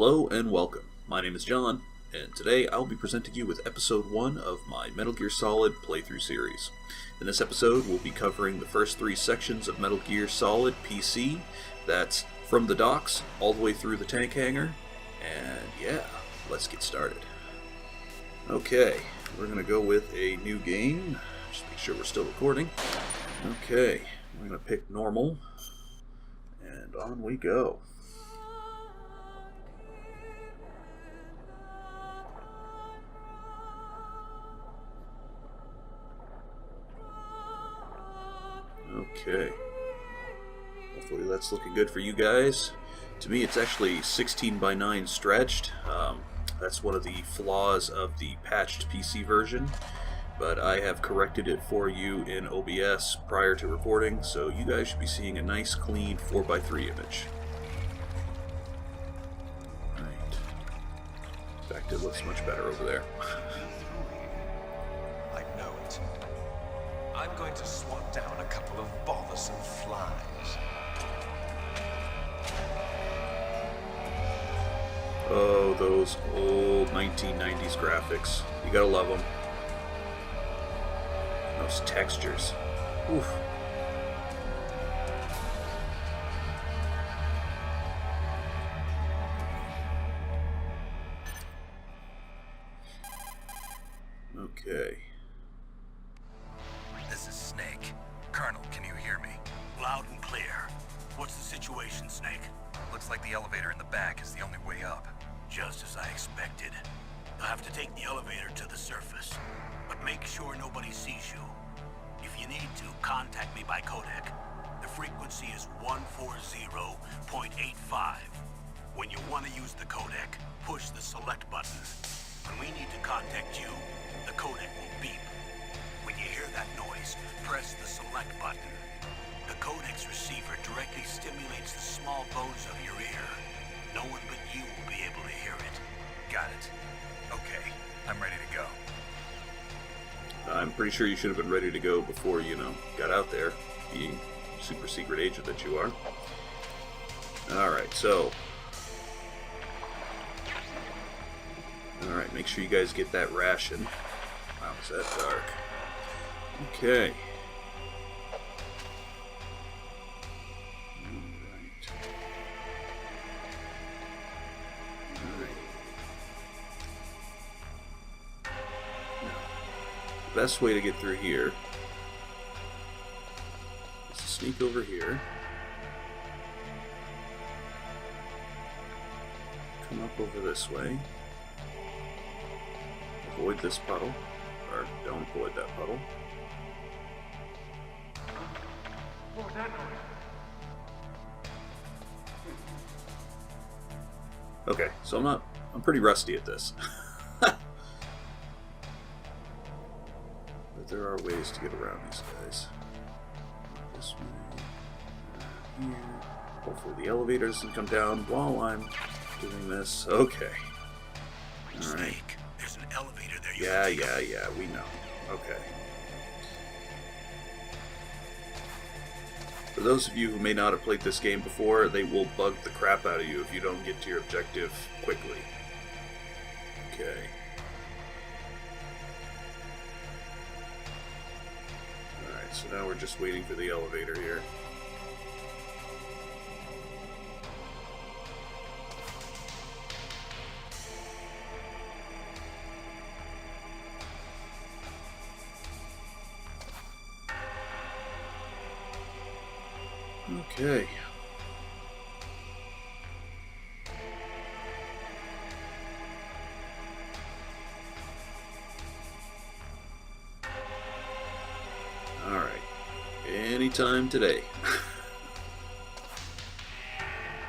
Hello and welcome. My name is John, and today I'll be presenting you with episode 1 of my Metal Gear Solid playthrough series. In this episode, we'll be covering the first 3 sections of Metal Gear Solid PC. That's from the docks all the way through the tank hangar, and yeah, let's get started. Okay, we're going to go with a new game. Just make sure we're still recording. Okay, we're going to pick normal, and on we go. Okay, hopefully that's looking good for you guys. To me, it's actually 16 by 9 stretched. That's one of the flaws of the patched PC version, but I have corrected it for you in OBS prior to recording, so you guys should be seeing a nice clean 4x3 image. Right. In fact, it looks much better over there. I know it. I'm going to swat down a couple of bothersome flies. Oh, those old 1990s graphics. You gotta love them. Those textures. Oof. Okay. This is Snake. Colonel, can you hear me? Loud and clear. What's the situation, Snake? Looks like the elevator in the back is the only way up. Just as I expected. You'll have to take the elevator to the surface, but make sure nobody sees you. If you need to, contact me by codec. The frequency is 140.85. When you want to use the codec, push the select button. When we need to contact you, the codec will beep. When you hear that noise, press the select button. The codec's receiver directly stimulates the small bones of your ear. No one but you will be able to hear it. Got it. Okay, I'm ready to go. I'm pretty sure you should have been ready to go before, got out there, being super secret agent that you are. Alright, so... Alright, make sure you guys get that ration. Wow, is that dark? Okay. The best way to get through here is to sneak over here, come up over this way, avoid this puddle, or don't avoid that puddle. Okay, so I'm pretty rusty at this. There are ways to get around these guys. This way, here. Hopefully the elevator doesn't come down while I'm doing this. Okay. Alright. Snake, there's an elevator there. Yeah, we know. Okay. For those of you who may not have played this game before, they will bug the crap out of you if you don't get to your objective quickly. Okay. So now we're just waiting for the elevator here. Okay. Anytime today.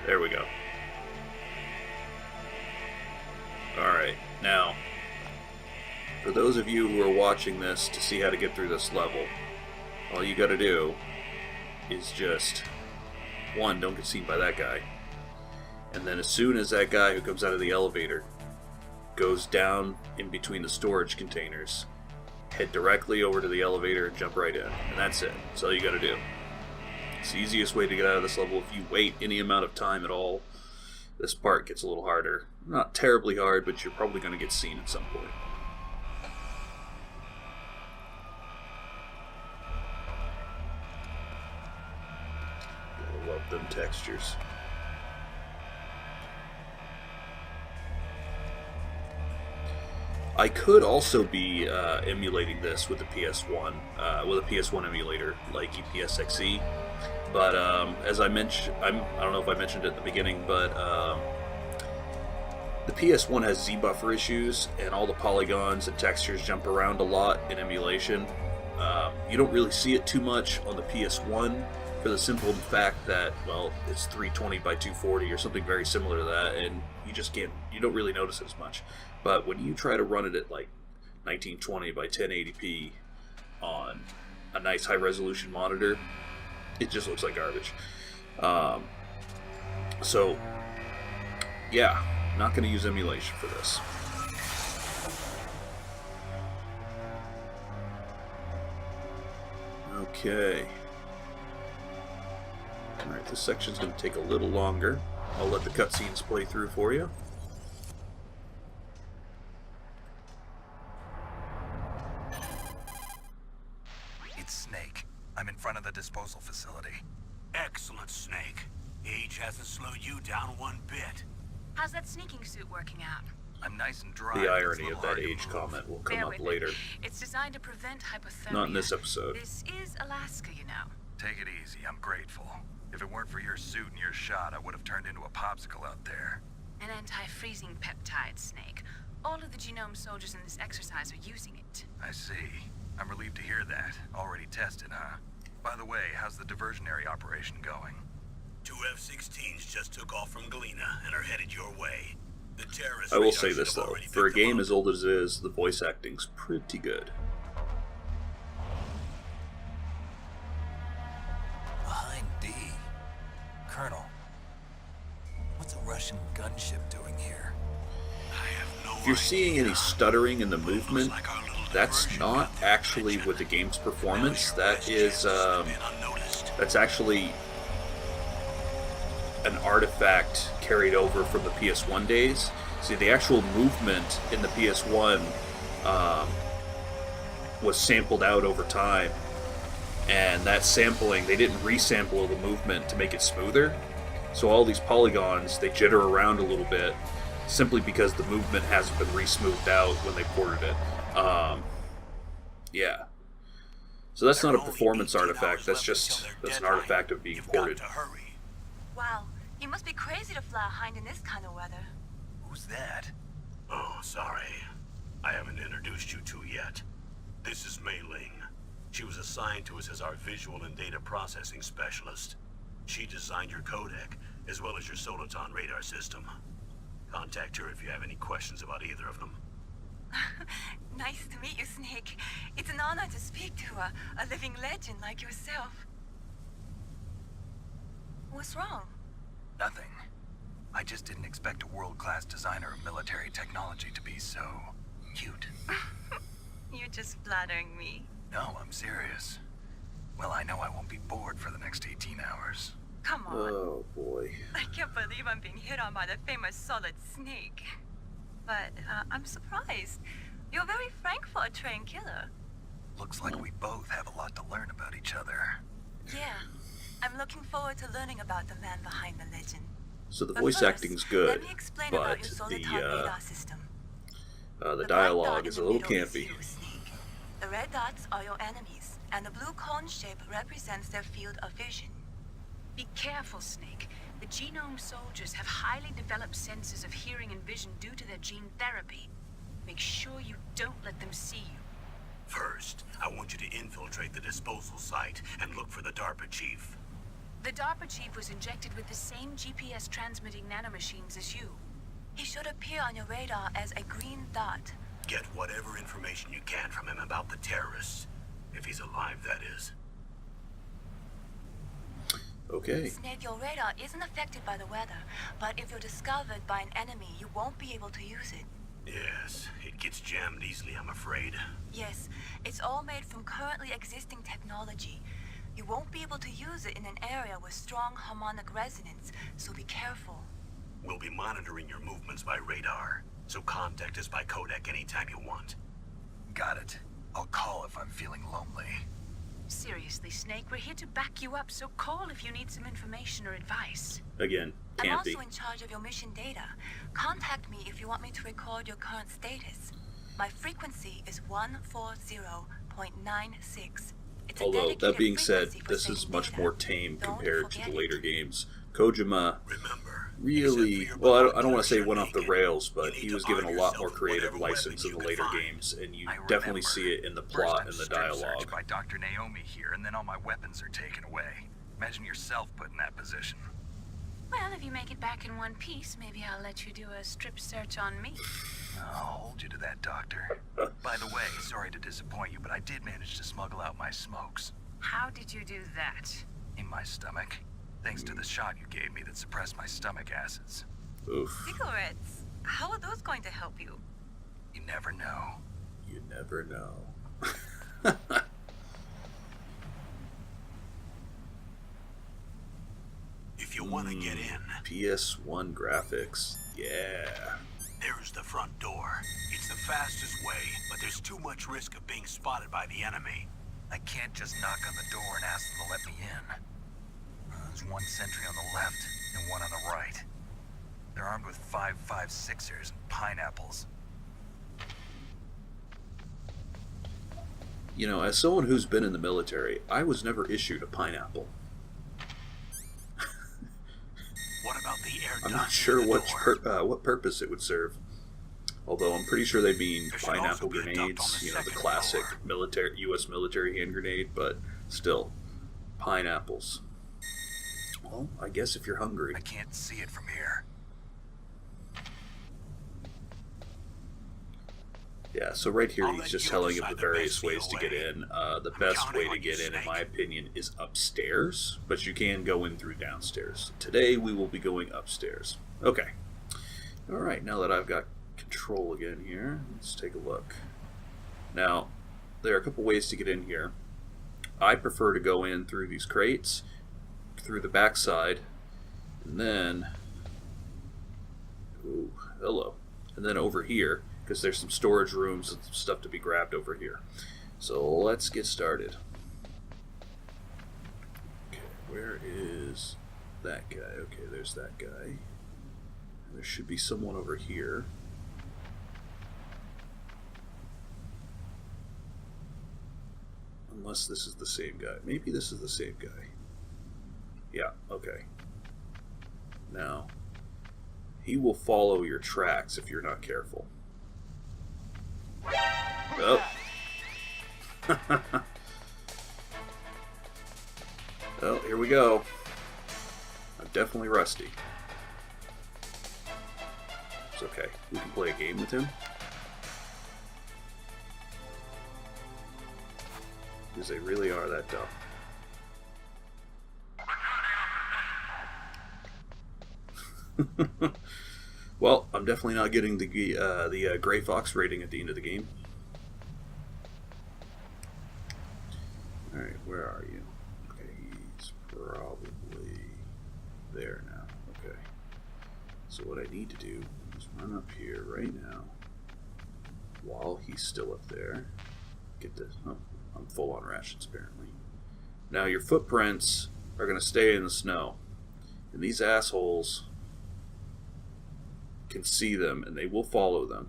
There we go. Alright, now, for those of you who are watching this to see how to get through this level, all you gotta do is just, 1, don't get seen by that guy, and then as soon as that guy who comes out of the elevator goes down in between the storage containers, head directly over to the elevator and jump right in. And that's it. That's all you gotta do. It's the easiest way to get out of this level. If you wait any amount of time at all, this part gets a little harder. Not terribly hard, but you're probably going to get seen at some point. Gotta love them textures. I could also be emulating this with the PS1, with a PS1 emulator like EPSXE, but as I mentioned, I don't know if I mentioned it at the beginning, but the PS1 has Z-buffer issues, and all the polygons and textures jump around a lot in emulation. You don't really see it too much on the PS1 for the simple fact that, well, it's 320 by 240 or something very similar to that, and you don't really notice it as much. But when you try to run it at like 1920 by 1080p on a nice high-resolution monitor, it just looks like garbage. So, yeah, not going to use emulation for this. Okay. Alright, this section's going to take a little longer. I'll let the cutscenes play through for you. Snake. I'm in front of the disposal facility. Excellent, Snake. Age hasn't slowed you down one bit. How's that sneaking suit working out? I'm nice and dry. The irony of that age comment will come up later. It's designed to prevent hypothermia. Not in this episode. This is Alaska, you know. Take it easy. I'm grateful. If it weren't for your suit and your shot, I would have turned into a popsicle out there. An anti-freezing peptide, Snake. All of the genome soldiers in this exercise are using it. I see. I'm relieved to hear that. Already tested, huh? By the way, how's the diversionary operation going? 2 F-16s just took off from Galena and are headed your way. The terrorists. I will say this though, for a game as old as it is, the voice acting's pretty good. Behind D. Colonel, what's a Russian gunship doing here? No if you're seeing any stuttering in the movement, that's not actually with the game's performance. That is, that's actually an artifact carried over from the PS1 days. See, the actual movement in the PS1 was sampled out over time, and that sampling, they didn't resample the movement to make it smoother. So all these polygons, they jitter around a little bit, simply because the movement hasn't been re-smoothed out when they ported it. Yeah. So that's not a performance artifact, that's an artifact of being ported. Wow, you must be crazy to fly hind in this kind of weather. Who's that? Oh, sorry. I haven't introduced you to yet. This is Mei Ling. She was assigned to us as our visual and data processing specialist. She designed your codec, as well as your Soliton radar system. Contact her if you have any questions about either of them. Nice to meet you, Snake. It's an honor to speak to a living legend like yourself. What's wrong? Nothing. I just didn't expect a world-class designer of military technology to be so cute. You're just flattering me. No, I'm serious. Well, I know I won't be bored for the next 18 hours. Come on. Oh boy. I can't believe I'm being hit on by the famous Solid Snake. But I'm surprised. You're very frank for a trained killer. Looks like we both have a lot to learn about each other. Yeah. I'm looking forward to learning about the man behind the legend. So the But voice first, acting's good, let me explain about but your Soliton radar system. the black dialogue dot is in a the little middle is campy. you, Snake. The red dots are your enemies, and the blue cone shape represents their field of vision. Be careful, Snake. The genome soldiers have highly developed senses of hearing and vision due to their gene therapy. Make sure you don't let them see you. First, I want you to infiltrate the disposal site and look for the DARPA chief. The DARPA chief was injected with the same GPS transmitting nanomachines as you. He should appear on your radar as a green dot. Get whatever information you can from him about the terrorists. If he's alive, that is. Okay. Snake, your radar isn't affected by the weather, but if you're discovered by an enemy, you won't be able to use it. Yes, it gets jammed easily, I'm afraid. Yes, it's all made from currently existing technology. You won't be able to use it in an area with strong harmonic resonance, so be careful. We'll be monitoring your movements by radar, so contact us by codec anytime you want. Got it. I'll call if I'm feeling lonely. Seriously, Snake, we're here to back you up, so call if you need some information or advice. Again, I'm can't be. also in charge of your mission data. Contact me if you want me to record your current status. My frequency is 140.96. It's a Although, that dedicated being said, frequency for this is sending much data. more tame Don't compared to forget the later it. games. Kojima Remember, really, except for your well, I don't want to binoculars say you're went off the naked, rails, you but need he to was given a arm lot yourself more with creative whatever license in weapons the you later can find. games, and you I definitely remember. see it in the First plot I'm and the strip searched dialogue. by Dr. Naomi here, and then all my weapons are taken away. Imagine yourself put in that position. Well, if you make it back in one piece, maybe I'll let you do a strip search on me. I'll hold you to that, Doctor. By the way, sorry to disappoint you, but I did manage to smuggle out my smokes. How did you do that? In my stomach. Thanks to the shot you gave me that suppressed my stomach acids. Oof, Cigarettes? How are those going to help you? You never know. you never know. If you want to get in, PS1 graphics, yeah. there's the front door. It's the fastest way, but there's too much risk of being spotted by the enemy. I can't just knock on the door and ask them to let me in. There's one sentry on the left and one on the right. They're armed with 5.56ers and pineapples. You know, as someone who's been in the military, I was never issued a pineapple. What about the air I'm duct not sure near the what door? what purpose it would serve. Although I'm pretty sure they mean There should pineapple also be a duct grenades, on the you know, the second classic floor. military U.S. military hand grenade, but still, pineapples. Well, I guess if you're hungry. I can't see it from here. Yeah, so right here I'll he's let just you telling of decide the the various best ways to get way. in. The I'm best counting way to on you, get in Snake. my opinion, is upstairs, but you can go in through downstairs. Today we will be going upstairs. Okay. Alright, now that I've got control again here, let's take a look. Now, there are a couple ways to get in here. I prefer to go in through these crates, through the backside, and then... Ooh, hello. And then over here, because there's some storage rooms and some stuff to be grabbed over here. So let's get started. Okay, where is that guy? Okay, there's that guy. There should be someone over here. Unless this is the same guy. Maybe this is the same guy. Yeah, okay. Now, he will follow your tracks if you're not careful. Oh. Well, here we go. I'm definitely rusty. It's okay. We can play a game with him. Because they really are that dumb. Well, I'm definitely not getting the Gray Fox rating at the end of the game. Alright, where are you? Okay, he's probably there now. Okay. So what I need to do is run up here right now while he's still up there. Get this. Oh, I'm full on rations apparently. Now your footprints are going to stay in the snow. And these assholes can see them and they will follow them.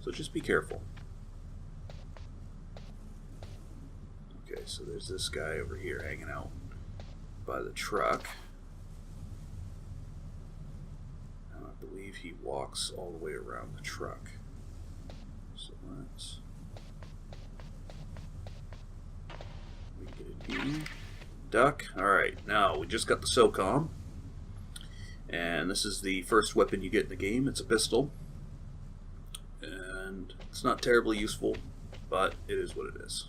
So just be careful. Okay, so there's this guy over here hanging out by the truck. And I believe he walks all the way around the truck. So let's... we get in here. Duck. Alright, now we just got the SOCOM. And this is the first weapon you get in the game. It's a pistol. And it's not terribly useful, but it is what it is.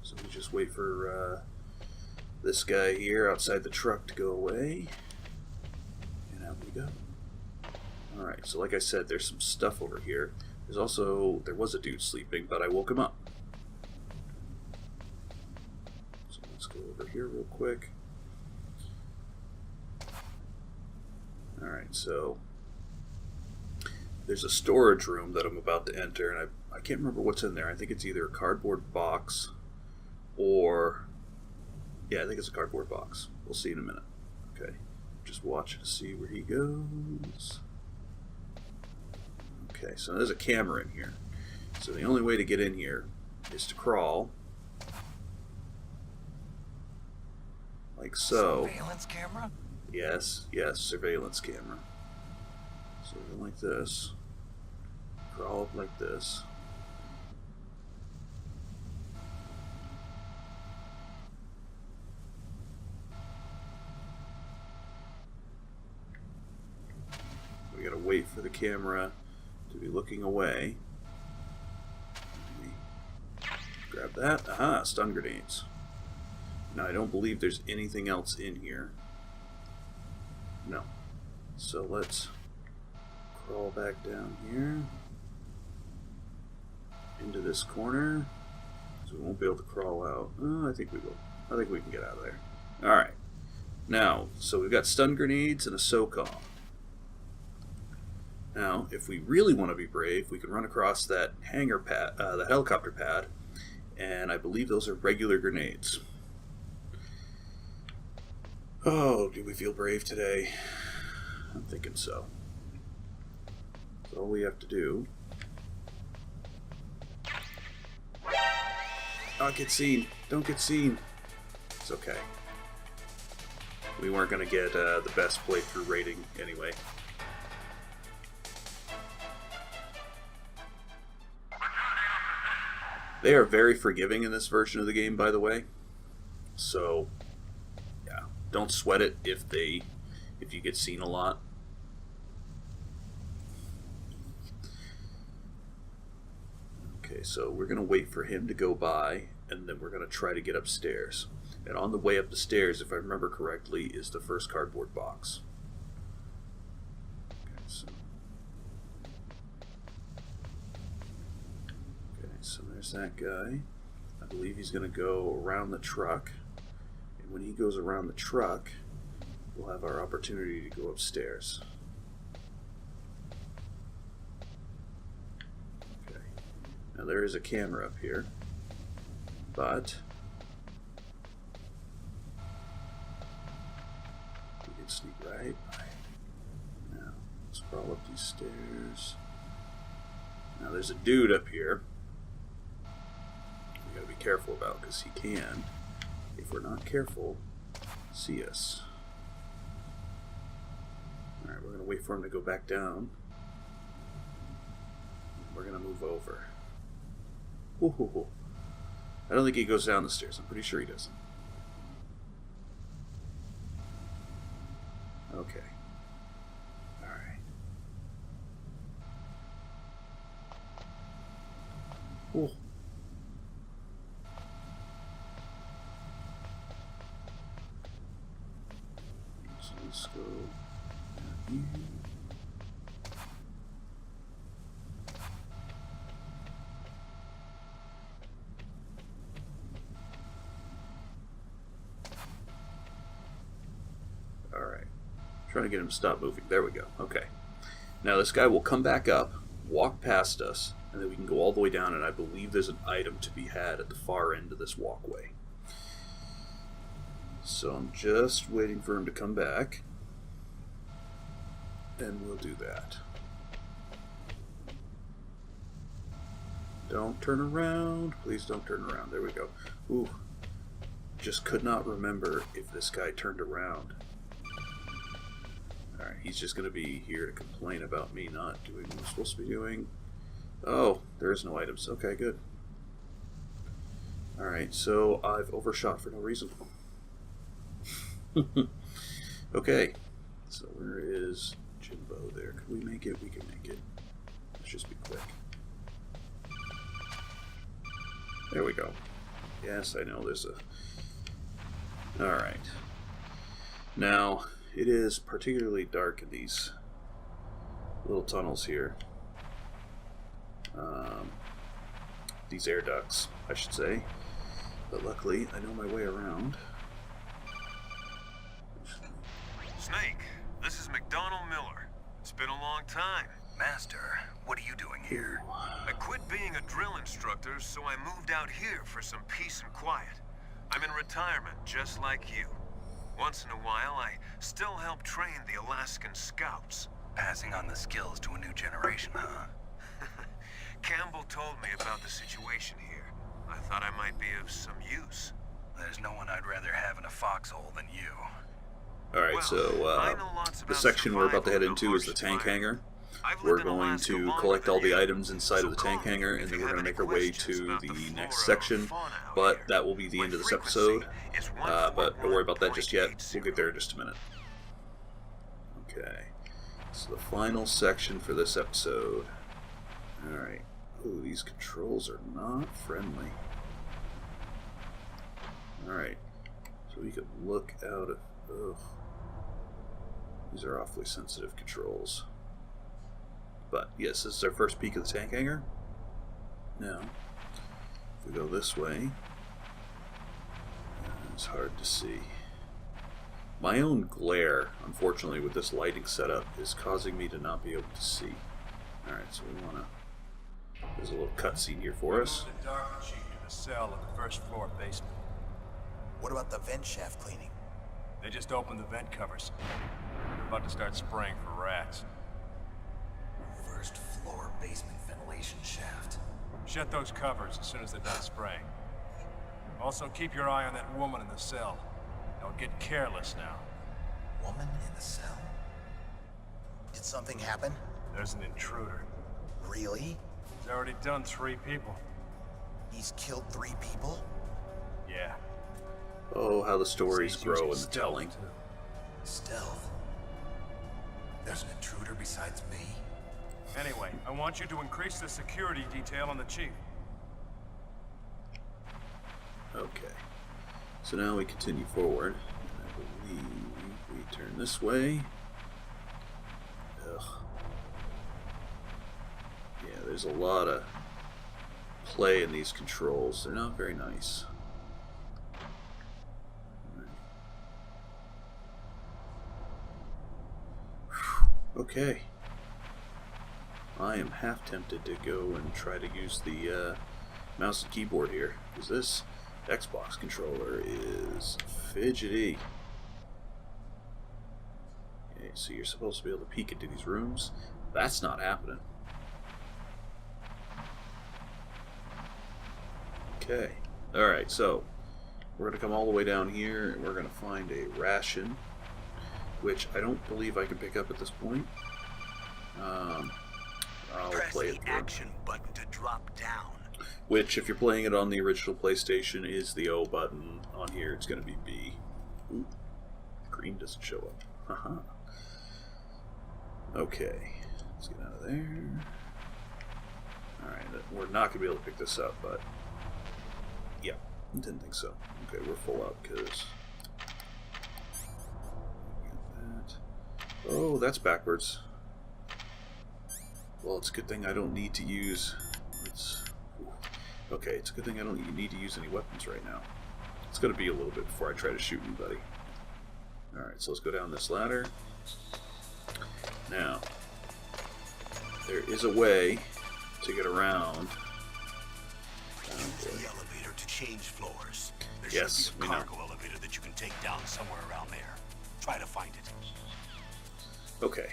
So we just wait for this guy here outside the truck to go away. And out we go. Alright, so like I said, there's some stuff over here. There was a dude sleeping, but I woke him up. So let's go over here real quick. Alright, so there's a storage room that I'm about to enter, and I can't remember what's in there. I think it's either a cardboard box or... yeah, I think it's a cardboard box. We'll see in a minute. Okay, just watch to see where he goes. Okay, so there's a camera in here. So the only way to get in here is to crawl. Like so. Surveillance camera? Yes, surveillance camera. So go like this. Crawl up like this. We gotta wait for the camera to be looking away. Grab that. Aha, stun grenades. Now I don't believe there's anything else in here. No. So let's crawl back down here into this corner. So we won't be able to crawl out. Oh, I think we will. I think we can get out of there. Alright. Now, so we've got stun grenades and a SOCOM. Now, if we really want to be brave, we can run across that hangar pad, the helicopter pad, and I believe those are regular grenades. Oh, do we feel brave today? I'm thinking so. So all we have to do... Don't get seen. Don't get seen. It's okay. We weren't going to get the best playthrough rating anyway. They are very forgiving in this version of the game, by the way. So, yeah, don't sweat it if you get seen a lot. Okay, so we're going to wait for him to go by, and then we're going to try to get upstairs. And on the way up the stairs, if I remember correctly, is the first cardboard box. Okay, so there's that guy. I believe he's going to go around the truck. And when he goes around the truck, we'll have our opportunity to go upstairs. Okay. Now there is a camera up here, but we can sneak right by. Now, let's crawl up these stairs. Now there's a dude up here we gotta be careful about, because he can, if we're not careful, see us. Alright, we're gonna wait for him to go back down. We're gonna move over. Ooh. I don't think he goes down the stairs. I'm pretty sure he doesn't. Okay. Alright. Ooh. So let's go down here. Alright. Trying to get him to stop moving. There we go. Okay. Now this guy will come back up, walk past us, and then we can go all the way down, and I believe there's an item to be had at the far end of this walkway. So I'm just waiting for him to come back, and we'll do that. Don't turn around. Please don't turn around. There we go. Ooh. Just could not remember if this guy turned around. Alright, he's just going to be here to complain about me not doing what I'm supposed to be doing. Oh, there is no items. Okay, good. Alright, so I've overshot for no reason. Okay, so where is Jimbo there? Can we make it? We can make it. Let's just be quick. There we go. Yes, I know there's a... Alright. Now, it is particularly dark in these little tunnels here. These air ducts, I should say. But luckily, I know my way around. Snake, this is McDonald Miller. It's been a long time. Master, what are you doing here? I quit being a drill instructor, so I moved out here for some peace and quiet. I'm in retirement, just like you. Once in a while, I still help train the Alaskan Scouts. Passing on the skills to a new generation, huh? Campbell told me about the situation here. I thought I might be of some use. There's no one I'd rather have in a foxhole than you. Alright, Well, so I know lots the about section we're about to head survival in into a is the harsh tank hangar. I've We're lived in going Alaska to longer collect than all the you, items inside so of the tank call me hangar, if and you then we're have going to any make our way questions to about the flora next or section, fauna out but here. that will be the My end of this frequency episode. is But don't worry about that just yet. 141.80. We'll get there in just a minute. Okay, so the final section for this episode. Alright. Ooh, these controls are not friendly. Alright, so we can look out of... Ugh. These are awfully sensitive controls. But yes, this is our first peek of the tank hangar. Now, if we go this way, it's hard to see. My own glare, unfortunately, with this lighting setup, is causing me to not be able to see. Alright, so we want to... There's a little cutscene here for us. The dark chief to the cell in the first floor basement. What about the vent shaft cleaning? They just opened the vent covers. They're about to start spraying for rats. First floor basement ventilation shaft. Shut those covers as soon as they're done spraying. Also, keep your eye on that woman in the cell. Don't get careless now. Woman in the cell? Did something happen? There's an intruder. Really? He's already done 3 people. He's killed 3 people? Yeah. Oh, how the stories He's grow using in the stealth, telling. too. Stealth. There's an intruder besides me? Anyway, I want you to increase the security detail on the chief. Okay. So now we continue forward. And I believe we turn this way. Ugh. Yeah, there's a lot of play in these controls. They're not very nice. Okay. I am half tempted to go and try to use the mouse and keyboard here, because this Xbox controller is fidgety. Okay, so you're supposed to be able to peek into these rooms. That's not happening. Okay. Alright, so we're going to come all the way down here, and we're going to find a ration, which I don't believe I can pick up at this point. I'll Press play the it through. action button to drop down. Which, if you're playing it on the original PlayStation, is the O button. On here, it's going to be B. Ooh, green doesn't show up. Haha. Okay, let's get out of there. Alright, we're not going to be able to pick this up, but... Yeah, didn't think so. Okay, we're full up, because... Oh, that's backwards. Well, it's a good thing I don't need to use... Okay, it's a good thing I don't need to use any weapons right now. It's going to be a little bit before I try to shoot anybody. Alright, so let's go down this ladder. Now, there is a way to get around. Use the elevator to change floors. There Yes, should we be a know. cargo elevator that you can take down somewhere around there. Try to find it. Okay.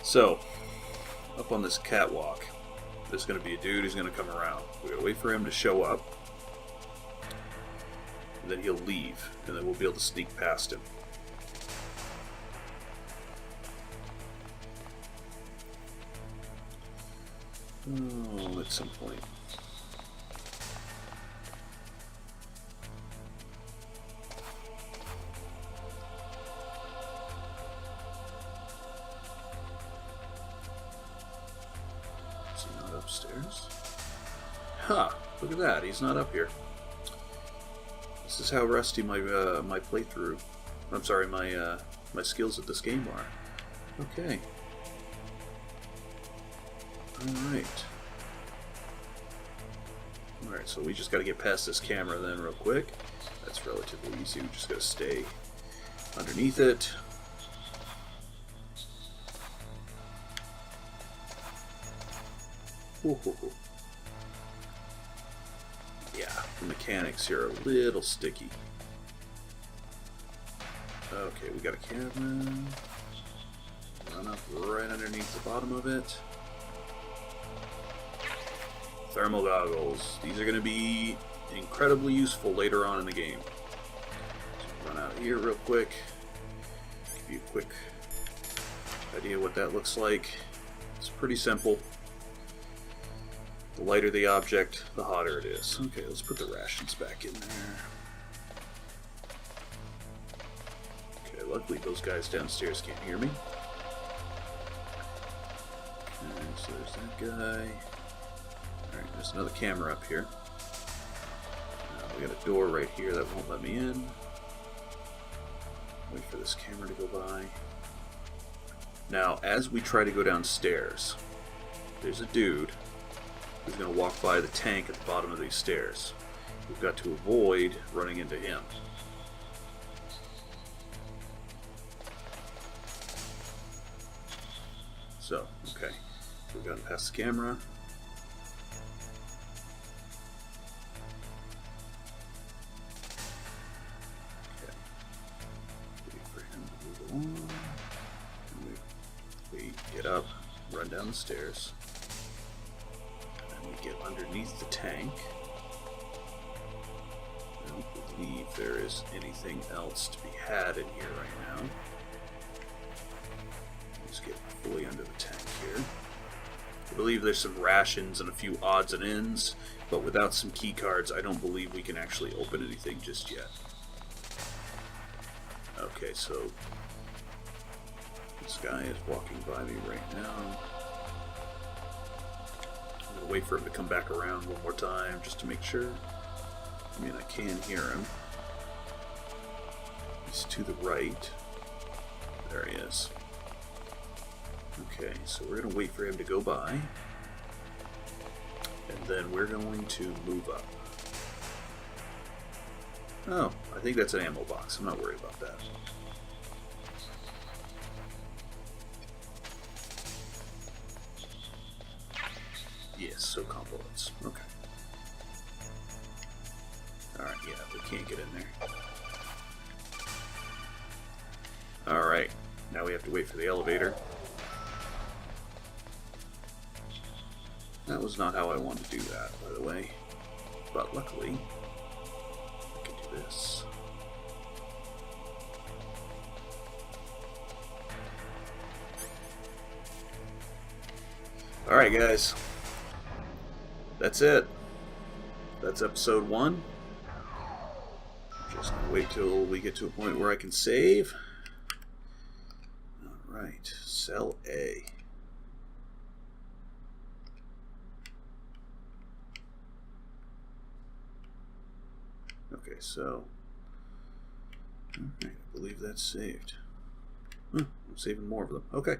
So, up on this catwalk, there's going to be a dude who's going to come around. We gotta wait for him to show up, and then he'll leave, and then we'll be able to sneak past him. Oh, at some point. Is he not upstairs? Huh, look at that, he's not up here. This is how rusty my my playthrough, I'm sorry, my skills at this game are. Okay. Alright. Alright, so we just gotta get past this camera then real quick. That's relatively easy, we just gotta stay underneath it. Ooh. Yeah, the mechanics here are a little sticky. Okay, we got a camera. Run up right underneath the bottom of it. Thermal goggles. These are going to be incredibly useful later on in the game. So run out here real quick. Give you a quick idea what that looks like. It's pretty simple. The lighter the object, the hotter it is. Okay, let's put the rations back in there. Okay, luckily those guys downstairs can't hear me. Okay, so there's that guy. Alright, there's another camera up here. We got a door right here that won't let me in. Wait for this camera to go by. Now, as we try to go downstairs, there's a dude who's going to walk by the tank at the bottom of these stairs. We've got to avoid running into him. So, okay. We've gotten past the camera. Okay. Wait for him to move along. We get up, run down the stairs. We get underneath the tank. I don't believe there is anything else to be had in here right now. Let's get fully under the tank here. I believe there's some rations and a few odds and ends, but without some key cards, I don't believe we can actually open anything just yet. Okay, so this guy is walking by me right now. I'm going to wait for him to come back around one more time just to make sure. I mean, I can hear him. He's to the right. There he is. Okay, so we're going to wait for him to go by. And then we're going to move up. Oh, I think that's an ammo box. I'm not worried about that. Yes, so components. Okay. Alright, yeah, we can't get in there. Alright, now we have to wait for the elevator. That was not how I wanted to do that, by the way. But luckily, I can do this. Alright, guys. That's it. That's episode 1. Just gonna wait till we get to a point where I can save. Alright, cell A. Okay, so alright, I believe that's saved. I'm saving more of them. Okay.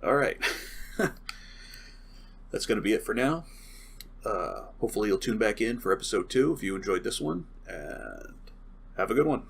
Alright. That's going to be it for now. Hopefully you'll tune back in for episode 2 if you enjoyed this one, and have a good one.